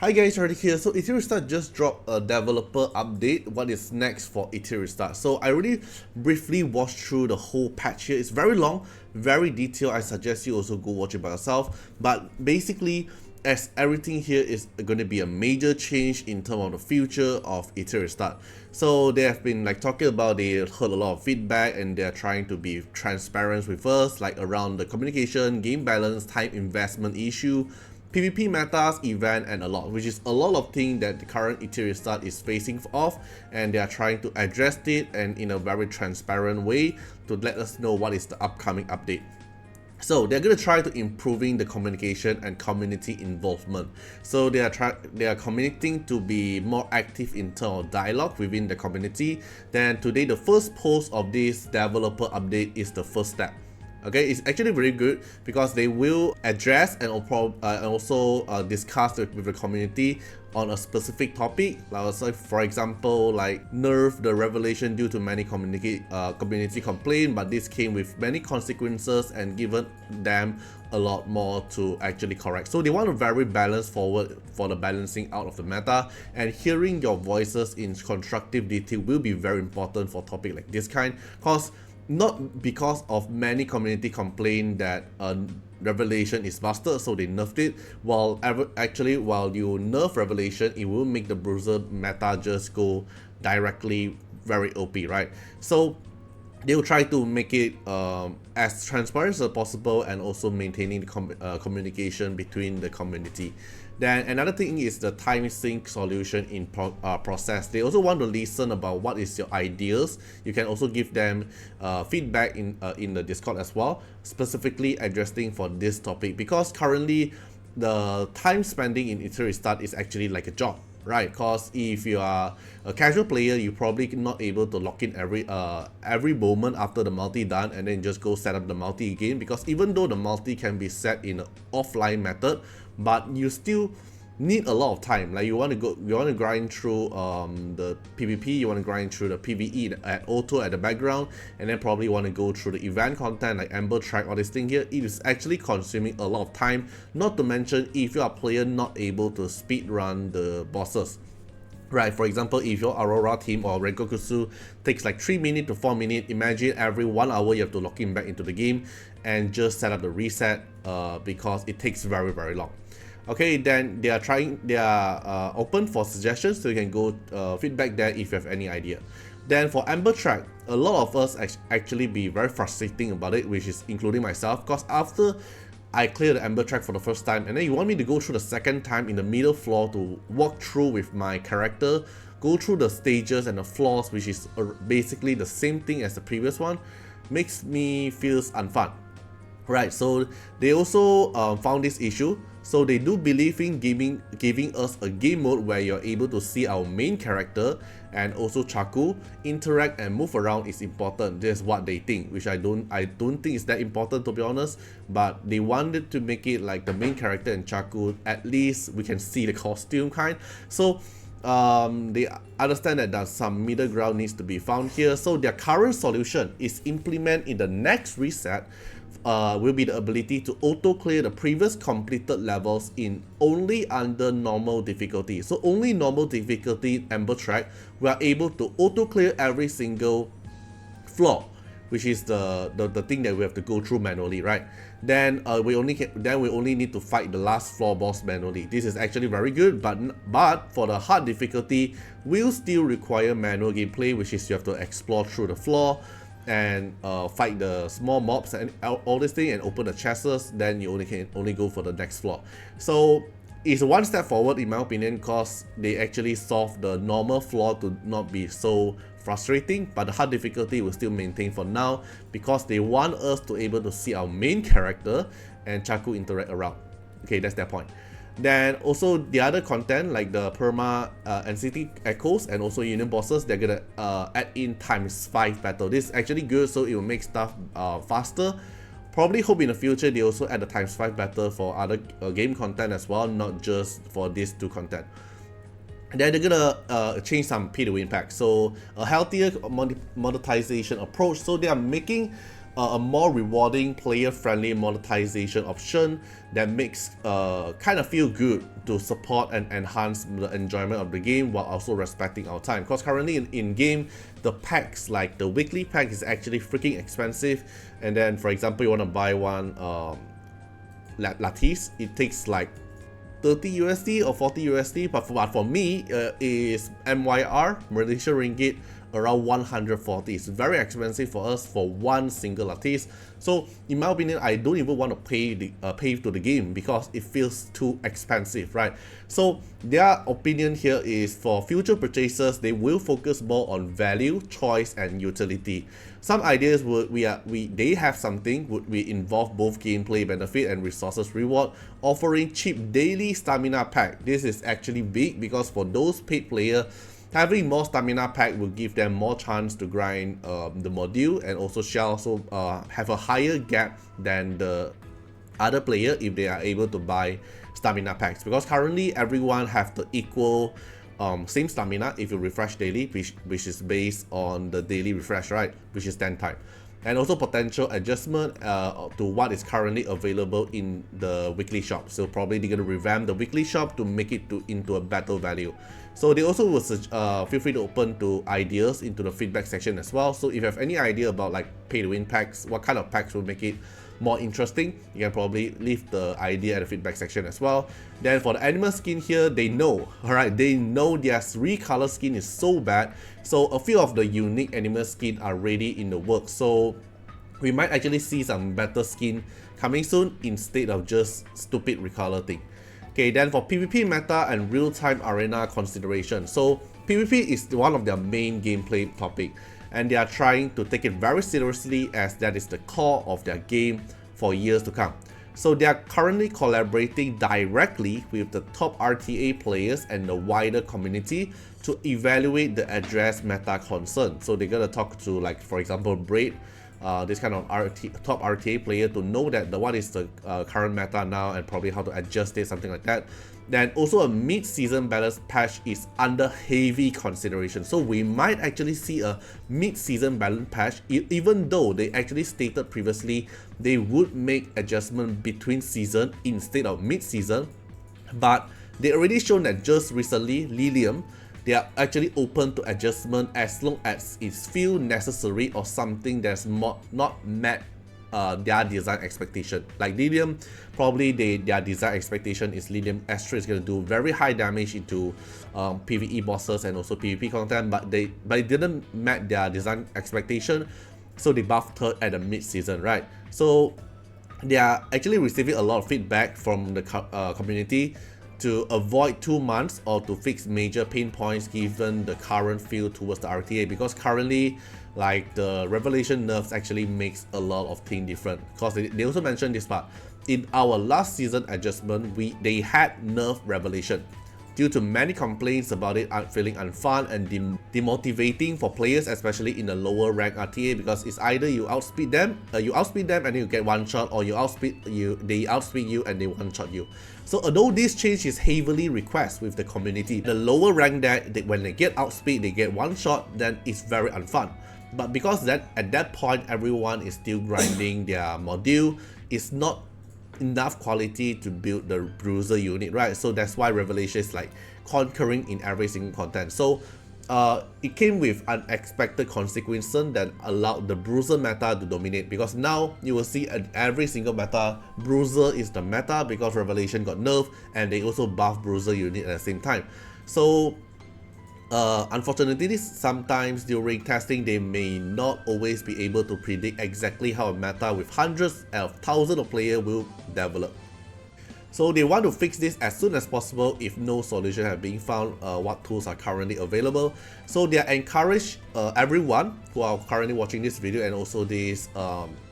Hi guys, Artiar here. So Etheria just dropped a developer update. What is next for Etheria? So I already briefly watched through the whole patch here. It's very long, very detailed. I suggest you also go watch it by yourself. But basically, as everything here is going to be a major change in terms of the future of Etheria. So they have been like talking about, they heard a lot of feedback and they're trying to be transparent with us, like around the communication, game balance, time investment issue, PvP metas, event, and a lot, which is a lot of things that the current Etheria is facing off, and they are trying to address it and in a very transparent way to let us know what is the upcoming update. So they're going to try to improving the communication and community involvement. So they are committing to be more active in terms of dialogue within the community. Then today, the first post of this developer update is the first step. Okay, it's actually very good because they will address and also discuss with the community on a specific topic. Like, for example, like nerf the revelation due to many community complaint, but this came with many consequences and given them a lot more to actually correct. So they want a very balanced forward for the balancing out of the meta, and hearing your voices in constructive detail will be very important for topic like this kind, because not because of many community complain that Revelation is busted, so they nerfed it. While you nerf Revelation, it will make the bruiser meta just go directly very OP, right? So they will try to make it as transparent as possible and also maintaining the communication between the community. Then another thing is the time sync solution in process. They also want to listen about what is your ideas. You can also give them feedback in the Discord as well, specifically addressing for this topic, because currently the time spending in Etheria is actually like a job, right? Because if you are a casual player, you're probably not able to lock in every moment after the multi done and then just go set up the multi again, because even though the multi can be set in an offline method, but you still need a lot of time. Like you want to grind through the PvP, you want to grind through the PvE at auto at the background, and then probably want to go through the event content like Amber Track or this thing here. It is actually consuming a lot of time, not to mention if you are a player not able to speed run the bosses. Right, for example, if your Aurora team or Rengotsku takes like 3 minutes to 4 minutes, imagine every 1 hour you have to log in back into the game and just set up the reset because it takes very, very long. Okay, then they are open for suggestions, so you can go feedback there if you have any idea. Then for Amber Track, a lot of us actually be very frustrating about it, which is including myself, because after I clear the Amber Track for the first time, and then you want me to go through the second time in the middle floor to walk through with my character, go through the stages and the floors, which is basically the same thing as the previous one, makes me feel unfun. Right, so they also found this issue. So they do believe in giving us a game mode where you're able to see our main character and also Chaku interact and move around is important. That's what they think, which I don't think is that important, to be honest. But they wanted to make it like the main character and Chaku, at least we can see the costume kind. So they understand that some middle ground needs to be found here. So their current solution is implement in the next reset will be the ability to auto clear the previous completed levels in only under normal difficulty. So only normal difficulty Amber Track, we are able to auto clear every single floor, which is the thing that we have to go through manually, right? Then we only need to fight the last floor boss manually. This is actually very good, but for the hard difficulty, will still require manual gameplay, which is you have to explore through the floor and fight the small mobs and all this thing and open the chests. Then you can only go for the next floor. So it's one step forward in my opinion, because they actually solve the normal floor to not be so frustrating, but the hard difficulty will still maintain for now because they want us to able to see our main character and Chaku interact around. Okay, that's their point. Then also the other content like the perma NCT echoes and also union bosses, they're gonna add in ×5 battle. This is actually good, so it will make stuff faster. Probably hope in the future they also add the ×5 battle for other game content as well, not just for these two content. Then they're gonna change some pay to win packs, so a healthier monetization approach. So they are making a more rewarding, player-friendly monetization option that makes kind of feel good to support and enhance the enjoyment of the game while also respecting our time. Because currently in game, the packs, like the weekly pack, is actually freaking expensive. And then, for example, you want to buy one lattice, it takes like 30 USD or 40 USD, but for me, is MYR, Malaysian Ringgit, around 140. It's very expensive for us for one single lattice. So in my opinion, I don't even want to pay to the game because it feels too expensive, right? So their opinion here is for future purchasers, they will focus more on value, choice, and utility. Some ideas they have something would we involve both gameplay benefit and resources reward, offering cheap daily stamina pack. This is actually big because for those paid players, having more stamina pack will give them more chance to grind the module, and also shall also have a higher gap than the other player if they are able to buy stamina packs, because currently everyone have the equal same stamina if you refresh daily, which is based on the daily refresh, right, which is 10 times. And also potential adjustment to what is currently available in the weekly shop. So probably they're going to revamp the weekly shop to make it into a better value. So they also will feel free to open to ideas into the feedback section as well. So if you have any idea about like pay to win packs, what kind of packs will make it more interesting, you can probably leave the idea at the feedback section as well. Then for the Animus skin here, they know, alright, they know their 3-color skin is so bad. So a few of the unique Animus skin are ready in the works. So we might actually see some better skin coming soon instead of just stupid recolor thing. Okay, then for PvP meta and real-time arena consideration. So PvP is one of their main gameplay topic, and they are trying to take it very seriously as that is the core of their game for years to come. So they are currently collaborating directly with the top RTA players and the wider community to evaluate the address meta concern. So they're gonna talk to, like, for example, Braid, this kind of top RTA player, to know that what is the current meta now and probably how to adjust it, something like that. Then also a mid-season balance patch is under heavy consideration. So we might actually see a mid-season balance patch, even though they actually stated previously they would make adjustment between season instead of mid-season. But they already shown that just recently, Lilium, they are actually open to adjustment as long as it's feel necessary or something that's not met their design expectation. Like Lilium, probably their design expectation is Lilium Astra is going to do very high damage into PvE bosses and also PvP content, but it didn't met their design expectation, so they buffed her at the mid-season, right? So they are actually receiving a lot of feedback from the community to avoid 2 months or to fix major pain points given the current feel towards the RTA, because currently, like, the revelation nerfs actually makes a lot of things different. Because they also mentioned this part in our last season adjustment, they had nerf revelation due to many complaints about it feeling unfun and demotivating for players, especially in the lower rank RTA, because it's either you outspeed them and you get one shot, or they outspeed you and they one shot you. So although this change is heavily requested with the community, the lower rank that when they get outspeed, they get one shot, then it's very unfun. But because at that point everyone is still grinding their module, it's not enough quality to build the bruiser unit, right? So that's why revelation is like conquering in every single content. So it came with unexpected consequences that allowed the bruiser meta to dominate, because now you will see at every single meta, bruiser is the meta because revelation got nerfed and they also buff bruiser unit at the same time. So unfortunately, sometimes during testing, they may not always be able to predict exactly how a meta with hundreds of thousands of players will develop. So they want to fix this as soon as possible if no solution have been found, what tools are currently available. So they encourage everyone who are currently watching this video and also these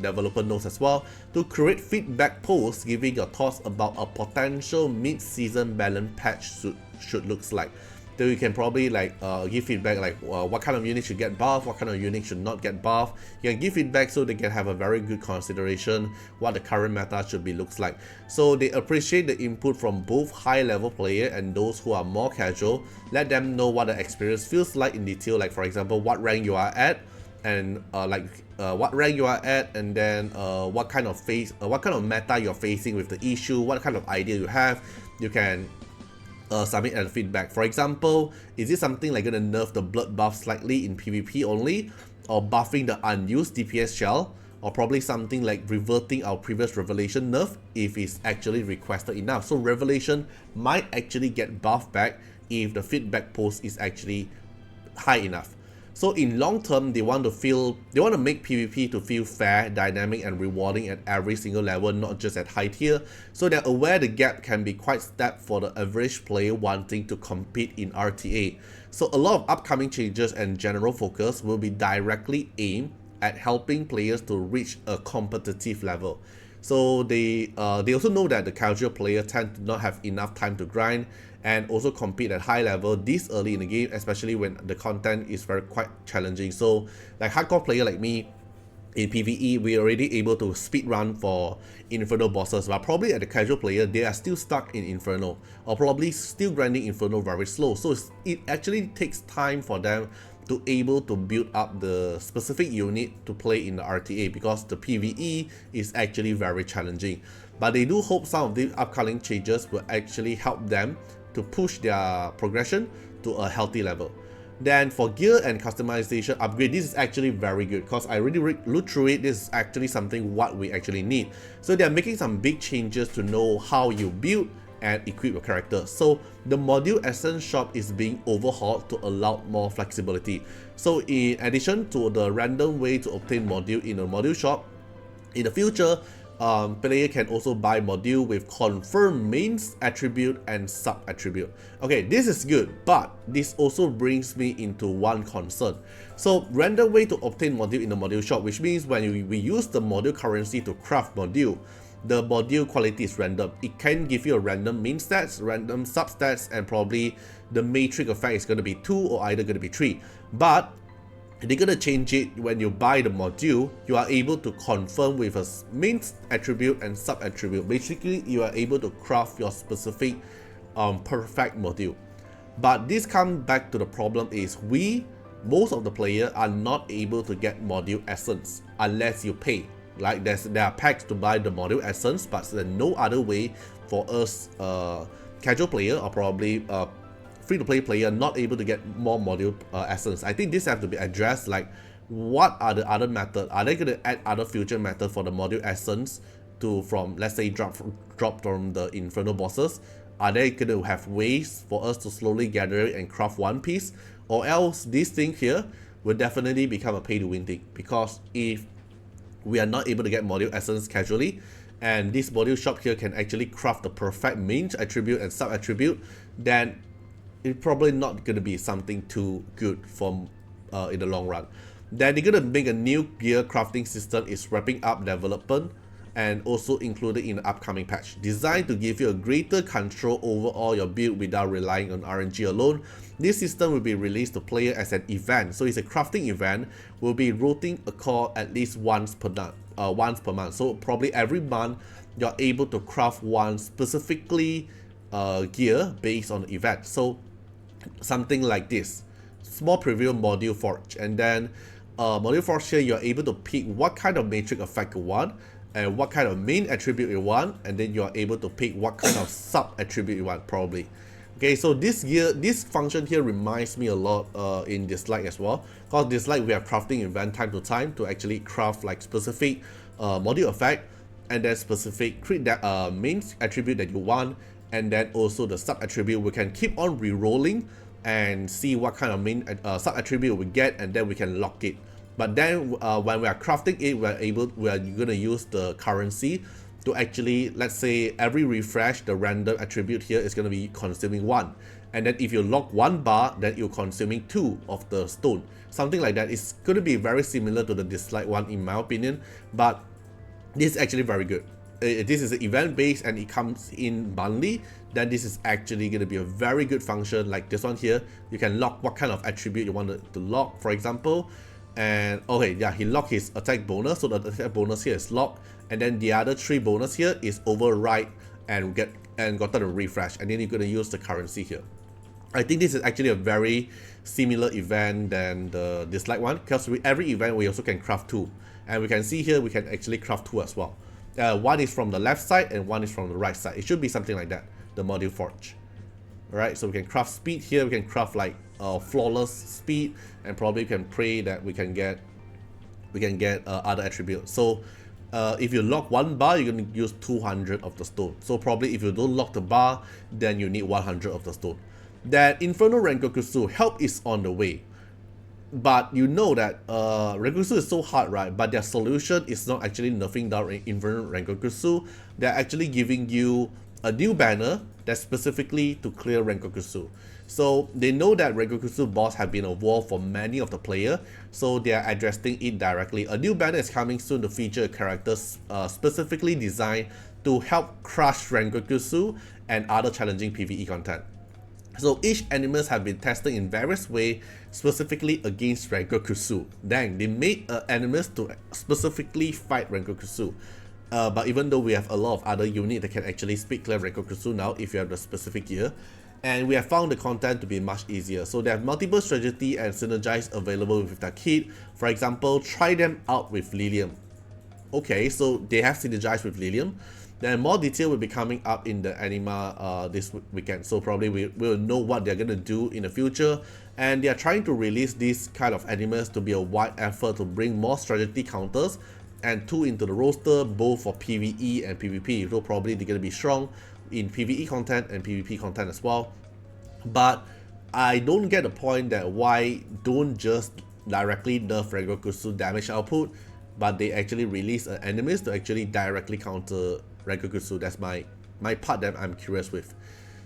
developer notes as well to create feedback posts giving your thoughts about a potential mid-season balance patch should looks like. So you can probably like give feedback like what kind of unit should get buffed, what kind of unit should not get buffed. You can give feedback so they can have a very good consideration what the current meta should be looks like. So they appreciate the input from both high level player and those who are more casual. Let them know what the experience feels like in detail, like for example what rank you are at, and what rank you are at, and then what kind of meta you're facing with the issue, what kind of idea you have. You can submit as feedback. For example, is it something like gonna nerf the blood buff slightly in PvP only, or buffing the unused DPS shell, or probably something like reverting our previous revelation nerf if it's actually requested enough. So revelation might actually get buffed back if the feedback post is actually high enough. So in long term, they want to make PvP to feel fair, dynamic, and rewarding at every single level, not just at high tier. So they're aware the gap can be quite steep for the average player wanting to compete in RTA. So a lot of upcoming changes and general focus will be directly aimed at helping players to reach a competitive level. So they also know that the casual player tend to not have enough time to grind and also compete at high level this early in the game, especially when the content is quite challenging. So like hardcore player like me, in PvE, we're already able to speed run for Inferno bosses, but probably at the casual player, they are still stuck in Inferno, or probably still grinding Inferno very slow. So it actually takes time for them to able to build up the specific unit to play in the RTA, because the PvE is actually very challenging. But they do hope some of the upcoming changes will actually help them to push their progression to a healthy level. Then for gear and customization upgrade, this is actually very good, because I really looked through it. This is actually something what we actually need. So they're making some big changes to know how you build and equip your character. So the module essence shop is being overhauled to allow more flexibility. So in addition to the random way to obtain module in a module shop, in the future, player can also buy module with confirmed mains attribute and sub attribute. Okay, this is good, but this also brings me into one concern. So random way to obtain module in the module shop, which means when we use the module currency to craft module, the module quality is random. It can give you a random main stats, random sub stats, and probably the matrix effect is going to be 2 or either going to be 3. But they're going to change it. When you buy the module, you are able to confirm with a main attribute and sub attribute. Basically, you are able to craft your specific perfect module. But this comes back to the problem is most of the players are not able to get module essence unless you pay. Like there are packs to buy the module essence, but there's no other way for us casual player or probably free-to-play player not able to get more module essence. I think this have to be addressed. Like, what are the other methods? Are they going to add other future methods for the module essence from let's say drop from the Inferno bosses? Are they going to have ways for us to slowly gather it and craft one piece? Or else this thing here will definitely become a pay-to-win thing, because if we are not able to get module essence casually, and this module shop here can actually craft the perfect main attribute and sub attribute, then it's probably not going to be something too good from in the long run. Then they're going to make a new gear crafting system is wrapping up development and also included in the upcoming patch, designed to give you a greater control over all your build without relying on RNG alone. This system will be released to player as an event, so it's a crafting event, will be routing a core at least once per month. So probably every month you're able to craft one specifically gear based on the event. So something like this, small preview module forge, and then module forge here you're able to pick what kind of matrix effect you want and what kind of main attribute you want, and then you're able to pick what kind of sub attribute you want probably. Okay, so this function here reminds me a lot in Dislike as well, because Dislike we have crafting event time to time to actually craft like specific module effect, and then specific create that main attribute that you want, and then also the sub attribute. We can keep on re-rolling and see what kind of main sub attribute we get, and then we can lock it. But then when we are crafting it, we are going to use the currency to actually, let's say every refresh, the random attribute here is going to be consuming 1, and then if you lock 1 bar, then you're consuming 2 of the stone, something like that. It's going to be very similar to the Dislike one in my opinion, but this is actually very good. This is event based and it comes in monthly, then this is actually going to be a very good function. Like this one here, you can lock what kind of attribute you want to lock, for example. And okay, yeah, he locked his attack bonus, so the attack bonus here is locked, and then the other 3 bonus here is override and gotten a refresh, and then you're going to use the currency here. I think this is actually a very similar event than the dislike one, because with every event we also can craft two, and we can see here we can actually craft two as well. One is from the left side and one is from the right side. It should be something like that, the module forge. Alright, so we can craft speed here, we can craft like flawless speed, and probably we can pray that we can get other attributes. So if you lock one bar, you're going to use 200 of the stone. So probably if you don't lock the bar, then you need 100 of the stone. That Inferno Rengotsku help is on the way. But you know that Rengotsku is so hard, right? But their solution is not actually nerfing down Inferno Rengotsku. They're actually giving you a new banner that's specifically to clear Rengotsku. So they know that Rengotsku boss have been a wall for many of the player, so they are addressing it directly. A new banner is coming soon to feature characters specifically designed to help crush Rengotsku and other challenging PvE content. So each Animus have been tested in various ways specifically against Rengotsku. Dang, they made Animus to specifically fight Rengotsku. But even though we have a lot of other units that can actually speed clear Rengotsku now if you have the specific gear, and we have found the content to be much easier. So they have multiple strategy and synergize available with their kit. For example, try them out with Lilium. Okay, so they have synergized with Lilium. Then more detail will be coming up in the anima this weekend. So probably we will know what they're going to do in the future. And they are trying to release this kind of animals to be a wide effort to bring more strategy counters and two into the roster, both for PvE and PvP. So probably they're going to be strong in PvE content and PvP content as well. But I don't get the point that why don't just directly nerf Rengotsku damage output, but they actually release an enemies to actually directly counter Rengotsku. That's my part that I'm curious with.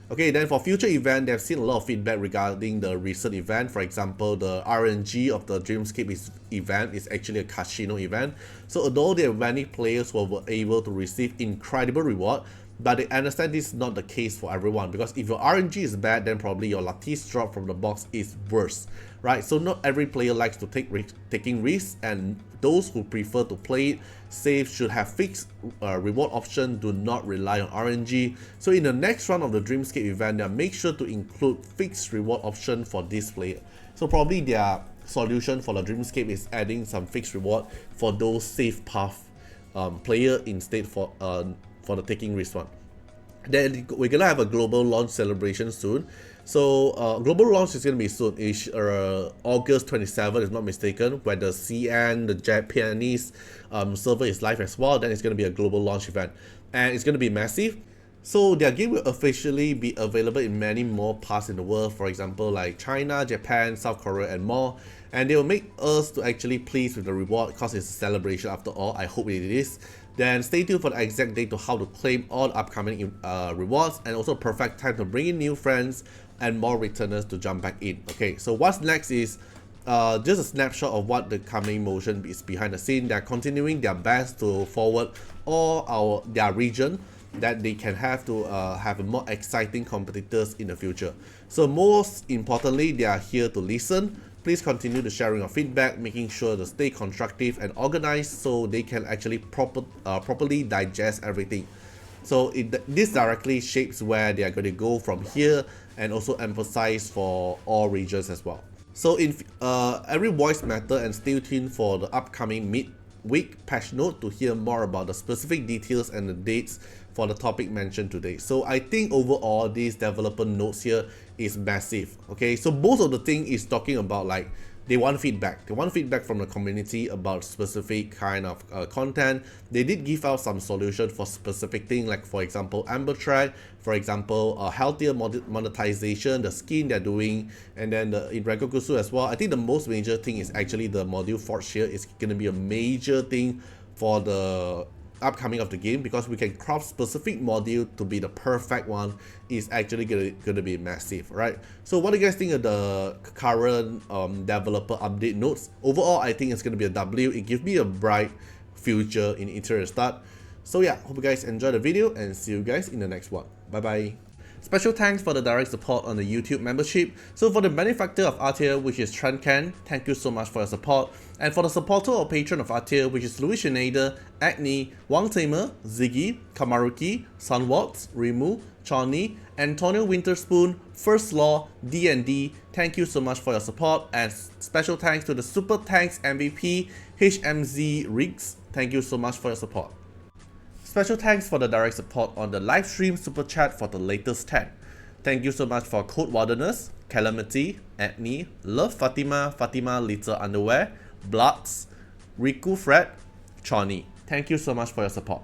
Okay, then for future event, they've seen a lot of feedback regarding the recent event. For example, the RNG of the Dreamscape event is actually a casino event. So although there are many players who were able to receive incredible reward, but they understand this is not the case for everyone, because if your RNG is bad, then probably your lattice drop from the box is worse, right? So not every player likes to taking risks, and those who prefer to play it safe should have fixed reward option. Do not rely on RNG. So in the next round of the Dreamscape event, they'll make sure to include fixed reward option for this player. So probably their solution for the Dreamscape is adding some fixed reward for those safe path player instead for the taking risk one. Then we're gonna have a global launch celebration soon. So global launch is gonna be soon, August 27, if not mistaken, where the CN, the Japanese server is live as well. Then it's gonna be a global launch event, and it's gonna be massive. So their game will officially be available in many more parts in the world, for example like China, Japan, South Korea and more. And they will make us to actually pleased with the reward because it's a celebration after all. I hope it is. Then stay tuned for the exact date to how to claim all upcoming rewards, and also perfect time to bring in new friends and more returners to jump back in. Okay, so what's next is just a snapshot of what the coming motion is behind the scene. They're continuing their best to forward all their region, that they can have to have more exciting competitors in the future. So most importantly, they are here to listen. Please continue to sharing your feedback, making sure to stay constructive and organized so they can actually properly digest everything. So this directly shapes where they are going to go from here, and also emphasize for all regions as well. So in every voice matter, and stay tuned for the upcoming mid-week patch note to hear more about the specific details and the dates for the topic mentioned today. So I think overall these developer notes here is massive. Okay, so most of the thing is talking about like they want feedback. They want feedback from the community about specific kind of content. They did give out some solution for specific thing, like for example Amber Track, for example healthier monetization, the skin they're doing, and then in Rengotsku as well. I think the most major thing is actually the module forge here is going to be a major thing for the upcoming of the game, because we can craft specific module to be the perfect one. Is actually gonna be massive, right? So what do you guys think of the current developer update notes? Overall, I think it's gonna be a W. It gives me a bright future in Etheria start. So yeah, hope you guys enjoyed the video, and see you guys in the next one. Bye bye. Special thanks for the direct support on the YouTube membership. So for the benefactor of Artiar, which is Trencan, thank you so much for your support. And for the supporter or patron of Artiar, which is Louis Schneider, Agni, Wang Tamer, Ziggy, Kamaruki, Sunwaltz, Rimu, Chawny, Antonio Winterspoon, First Law, D&D, thank you so much for your support. And special thanks to the Super Thanks MVP, HMZ Riggs, thank you so much for your support. Special thanks for the direct support on the live stream super chat for the latest 10. Thank you so much for Code Wardeners, Calamity, Agni, Love Fatima, Fatima Little Underwear, Bloods, Riku Fred, Chawny. Thank you so much for your support.